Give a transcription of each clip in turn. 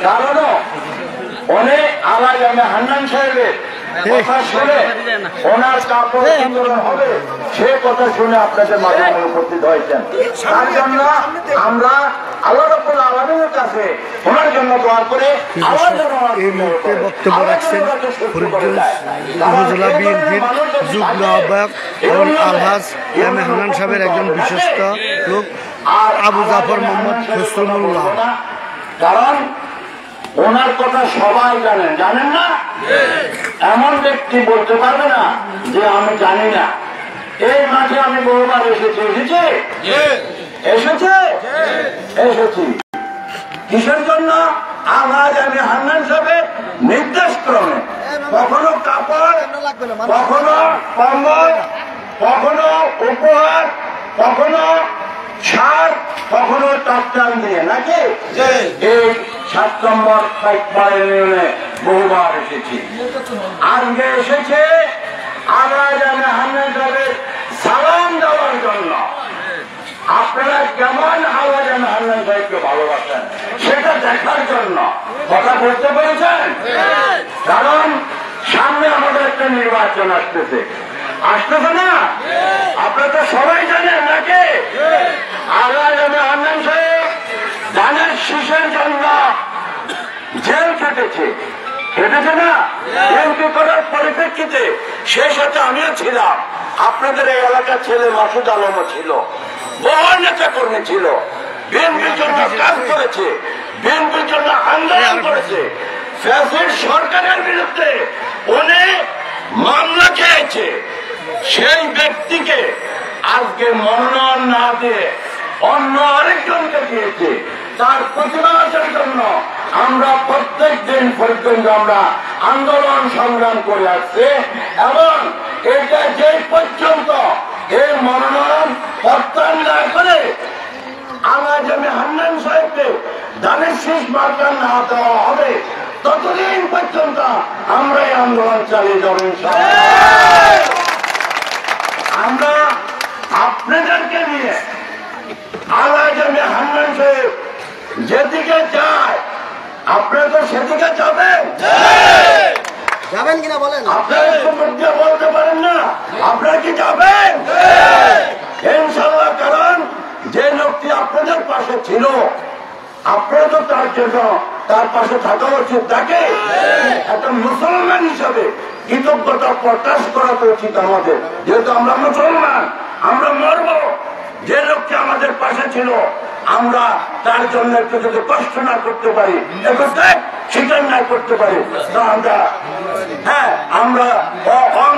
কারণও অনেক আলাদা আমি হান্নান সাহেবের কথা শুনে ওনার কাপড় বিতরণ হবে সে কথা শুনে আপনাদের মাধ্যমে উপস্থিত হয়েছেন। তার জন্য আমরা আল্লাহ রাব্বুল আলামিনের কাছে ওনার জন্য দোয়া করে এই মুহূর্তে বক্তব্য রাখছেন ফরিদগঞ্জ উপজেলা বিএনপির যুগ্ম আহ্বায়ক আলহাজ এম এ হান্নান সাহেবের একজন বিশ্বস্ত লোক আবু জাফর মোহাম্মদ খসরুল্লাহ। কারণ ওনার কথা সবাই জানেন, জানেন না? এমন ব্যক্তি বলতে পারবে না যে আমি জানি না। এই মাঠে আমি বহুবার এসেছি, এসেছি কিসের জন্য? আলহাজ এম এ হান্নান সাহেবের নির্দেশ ক্রমে কখনো কাপড়, কখনো কম্বল, কখনো উপহার, কখনো সার, কখনো টপটাল দিয়ে, নাকি এই 7 নম্বর ইউনিয়নে বহুবার এসেছি। আজকে এসেছে আলহাজ এম এ হান্নান সাহেবের সালাম দেওয়ার জন্য। আপনারা কেমন আলহাজ এম এ হান্নান সাহেবকে ভালোবাসেন সেটা দেখার জন্য। কথা বলতে পেরেছেন? কারণ সামনে আমাদের একটা নির্বাচন আসতেছে না? আপনারা তো সবাই জানেন, নাকি? আলহাজ এম এ হান্নান সাহেব ধানের শীষের জন্য জেল কেটেছে না? এমপি করার পরিপ্রেক্ষিতে সেই সাথে আমিও ছিলাম। আপনাদের এই এলাকার ছেলে মাসুদ আলমও ছিল, বহু নেতা কর্মী ছিল, বিএনপির জন্য কাজ করেছে, বিএনপির জন্য আন্দোলন করেছে, ফ্যাসিস্ট সরকারের বিরুদ্ধে অনেক মামলা খেয়েছে। সেই ব্যক্তিকে আজকে মনোনয়ন না দিয়ে অন্য আরেকজনকে দিয়েছে। তার প্রতিবাদের জন্য আমরা প্রত্যেক দিন পর্যন্ত আমরা আন্দোলন সংগ্রাম করে আসছি এবং এটা যে পর্যন্ত এই মনোনয়ন প্রত্যাহার না করে আলহাজ এম এ হান্নান সাহেবকে ধানের শীষ মার্কা না দেওয়া হবে ততদিন পর্যন্ত আমরা এই আন্দোলন চালিয়ে যাব। আমরা আপনাদেরকে নিয়ে আলহাজ এম এ হান্নান সাহেব যেদিকে যায় আপনারা তো সেদিকে যাবেন কিনা বলেন? আপনারা একটু মধ্যে বলতে পারেন না আপনারা কি যাবেন? ইনশাআল্লাহ। কারণ যে লোকটি আপনাদের পাশে ছিল আপনারা তো তার জন্য তার পাশে থাকা উচিত। তাকে একটা মুসলমান হিসাবে কৃতজ্ঞতা প্রকাশ করা উচিত আমাদের, যেহেতু আমরা মুসলমান। আমরা মরব, যে লোকটি আমাদের পাশে ছিল আমরা তার জন্য একটু যদি কষ্ট না করতে পারি, একটু স্বীকার না করতে পারি, আমরা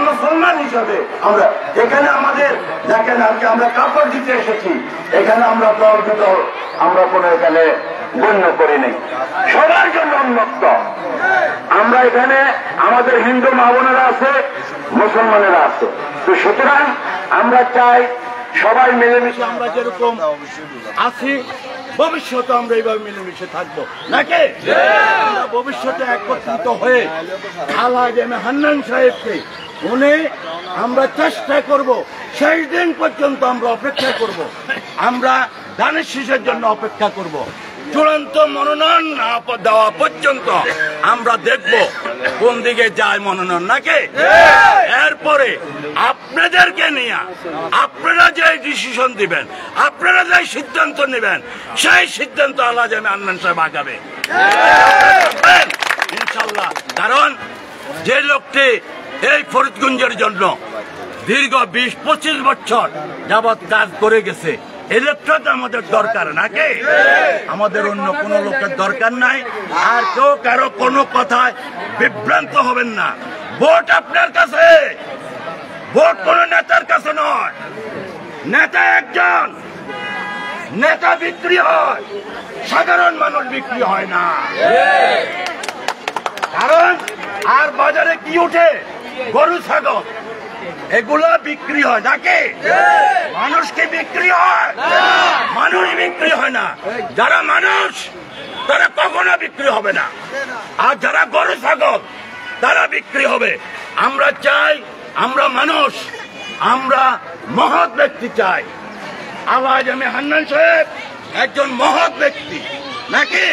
মুসলমান হিসাবে আমরা এখানে আমাদের দেখেন আজকে আমরা কাপড় দিতে এসেছি। এখানে আমরা দল বিদল আমরা কোনো এখানে গণ্য করি নাই, সবার জন্য উন্মুক্ত। আমরা এখানে আমাদের হিন্দু মা বোনেরা আছে, মুসলমানেরা আছে। তো সুতরাং আমরা চাই সবাই মিলেমিশে আমরা যেরকম আছি ভবিষ্যতে আমরা এইভাবে মিলেমিশে থাকবো, নাকি? ভবিষ্যতে একত্রিত হয়ে আলহাজ এম এ হান্নান সাহেবকে উনি আমরা চেষ্টা করব শেষ দিন পর্যন্ত আমরা অপেক্ষা করব। আমরা ধানের শীষের জন্য অপেক্ষা করব। চূড়ান্ত মনোনয়ন না দেওয়া পর্যন্ত আমরা দেখব কোন দিকে যায় মনোনয়ন, নাকি? এরপরে আপনাদেরকে নিয়ে আপনারা যে ডিসিশন দিবেন, আপনারা যে সিদ্ধান্ত নেবেন, সেই সিদ্ধান্ত আলহাজ এম এ হান্নান সাহেব আগাবে ইনশাল্লাহ। কারণ যে লোকটি এই ফরিদগঞ্জের জন্য দীর্ঘ 20-25 বছর যাবৎ কাজ করে গেছে, এই লোকটা তো আমাদের দরকার, নাকি? আমাদের অন্য কোন লোকের দরকার নাই। আর কেউ কারো কোনো কথায় বিভ্রান্ত হবেন না। ভোট আপনার কাছে, ভোট কোন নেতার কাছে নয়। নেতা একজন, নেতা বিক্রি হয়, সাধারণ মানুষ বিক্রি হয় না। কারণ আর বাজারে কি উঠে? গরু ছাগল, এগুলো বিক্রি হয়, নাকি? মানুষকে বিক্রি হয়? মানুষ বিক্রি হয় না। যারা মানুষ তারা কখনো বিক্রি হবে না, আর যারা গরু ছাগল তারা বিক্রি হবে। আমরা চাই, আমরা মানুষ, আমরা মহৎ ব্যক্তি চাই। আলহাজ এম এ হান্নান সাহেব একজন মহৎ ব্যক্তি, নাকি?